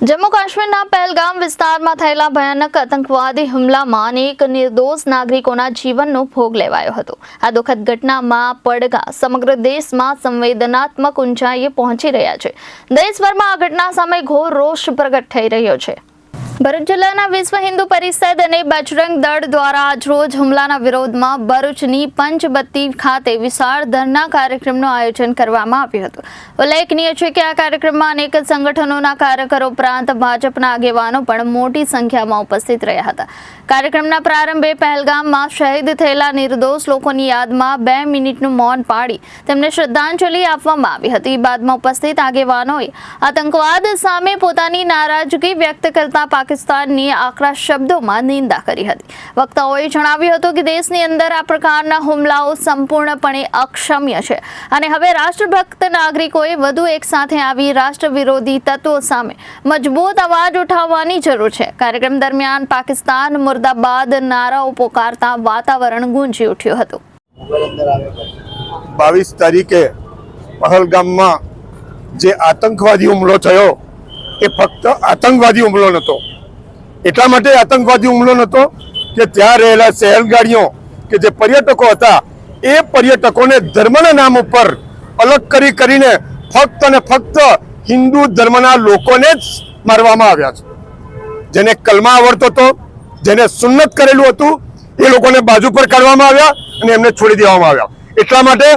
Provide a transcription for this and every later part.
जम्मू काश्मीरना पहलगाम विस्तारमां थयेला भयानक आतंकवादी हुमलामां अनेक निर्दोष नागरिकोना जीवननो भोग लेवायो हतो। आ दुखद घटनामां પડઘા સમગ્ર દેશમાં સંવેદનાત્મક ઊંચાઈએ પહોંચી રહ્યા છે। દેશભરમાં આ ઘટના સામે ઘોર રોષ પ્રગટ થઈ રહ્યો છે। ભરૂચ જિલ્લાના વિશ્વ હિન્દુ પરિષદ અને બજરંગ દળ દ્વારા આજરોજ હુમલાના વિરોધમાં ભરૂચની પંચબત્તી ખાતે વિશાળ ધરના કાર્યક્રમનું આયોજન કરવામાં આવ્યું હતું। ઉલ્લેખનીય છે કે આ કાર્યક્રમમાં અનેક સંગઠનોના કાર્યકરો ઉપરાંત ભાજપના આગેવાનો પણ મોટી સંખ્યામાં ઉપસ્થિત રહ્યા હતા। કાર્યક્રમના પ્રારંભે પહેલગામમાં શહીદ થયેલા નિર્દોષ લોકોની યાદમાં 2 મિનિટનું મૌન પાડી તેમને શ્રદ્ધાંજલિ આપવામાં આવી હતી। બાદમાં ઉપસ્થિત આગેવાનોએ આતંકવાદ સામે પોતાની નારાજગી વ્યક્ત કરતા પાકિસ્તાનની આકરા શબ્દોમાં નિંદા કરી હતી। વક્તાઓએ જણાવ્યું હતું કે દેશની અંદર આ પ્રકારના હુમલાઓ સંપૂર્ણપણે અક્ષમ્ય છે અને હવે રાષ્ટ્રભક્ત નાગરિકોએ વધુ એક સાથે આવી રાષ્ટ્ર વિરોધી તત્વો સામે મજબૂત અવાજ ઉઠાવવાની જરૂર છે। કાર્યક્રમ દરમિયાન પાકિસ્તાન મુર્દાબાદ નારાઓ પોકારતા વાતાવરણ ગુંજી ઉઠ્યું હતું। 22 તારીખે પહેલગામમાં જે આતંકવાદી હુમલો થયો એ ફક્ત આતંકવાદી હુમલો નહોતો। એટલા માટે આતંકવાદી હુમલો નહોતો કે ત્યાં રહેલા સહેલગાડીઓ કે જે પર્યટકો હતા એ પર્યટકોને ધર્મના નામ ઉપર અલગ કરીને ફક્ત અને ફક્ત હિન્દુ ધર્મના લોકોને જ મારવામાં આવ્યા છે। જેને કલમા આવડતો હતો, જેને સુન્નત કરેલું હતું, એ લોકોને બાજુ પર કાઢવામાં આવ્યા અને એમને છોડી દેવામાં આવ્યા। એટલા માટે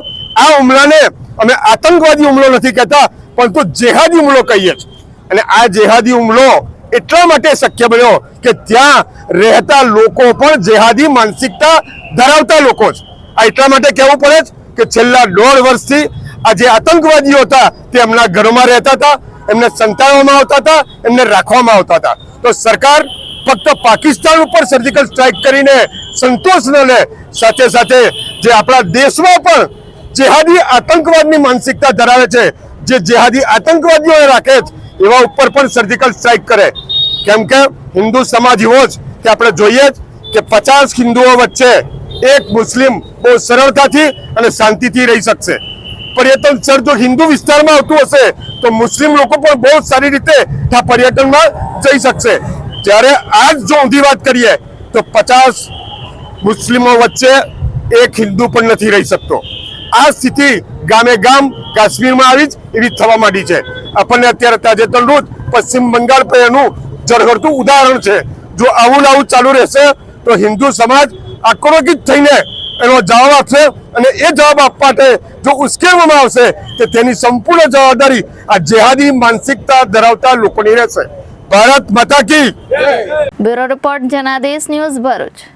આ હુમલાને અમે આતંકવાદી હુમલો નથી કહેતા, પરંતુ જેહાદી હુમલો કહીએ છીએ। અને આ જેહાદી હુમલો એટલા માટે શક્ય બન્યો કે ત્યાં રહેતા લોકો પણ જેહાદી માનસિકતા ધરાવતા લોકો છે। આ એટલા માટે કહેવું પડે કે છેલ્લા 1.5 વર્ષથી આ જે આતંકવાદીઓ હતા તે એમના ઘરોમાં રહેતા હતા, એમને સંતાડવામાં આવતા હતા, એમને રાખવામાં આવતા હતા। તો સરકાર ફક્ત પાકિસ્તાન ઉપર સર્જિકલ સ્ટ્રાઇક કરીને સંતોષ ન લે, સાથે સાથે જે આપણા દેશમાં પણ જેહાદી આતંકવાદની માનસિકતા ધરાવે છે, જે જેહાદી આતંકવાદીઓ રાખે છે, એવા ઉપર પણ સર્જિકલ સ્ટ્રાઇક કરે। કેમ કે હિન્દુ સમાજ એવો જ કે આપણે જોઈએ કે 50 હિન્દુઓ વચ્ચે એક મુસ્લિમ બહુ સરળતાથી અને શાંતિથી રહી શકશે। પર્યટન સ્થળ જો હિન્દુ વિસ્તારમાં આવતું હશે તો મુસ્લિમ લોકો પણ બહુ સારી રીતે આ પર્યટનમાં જઈ શકશે। જ્યારે આજ જો ઊંધી વાત કરીએ તો 50 મુસ્લિમો વચ્ચે એક હિન્દુ પણ નથી રહી શકતો। આ સ્થિતિ ગામે ગામ કાશ્મીરમાં આવી જ એવી થવા માંડી છે। આપણને અત્યારે તાજેતરનું પશ્ચિમ બંગાળ પર એનું ઝળહળતું ઉદાહરણ છે। જો આવું ચાલુ રહેશે તો હિન્દુ સમાજ આક્રોશિત થઈને એનો જવાબ આપશે અને એ જવાબ આપવા માટે જો ઉશ્કેરવામાં આવશે કે તેની સંપૂર્ણ જવાબદારી આ જેહાદી માનસિકતા ધરાવતા લોકોની રહેશે। ભારત માતા કી। Bureau report Janadesh news Bharuch.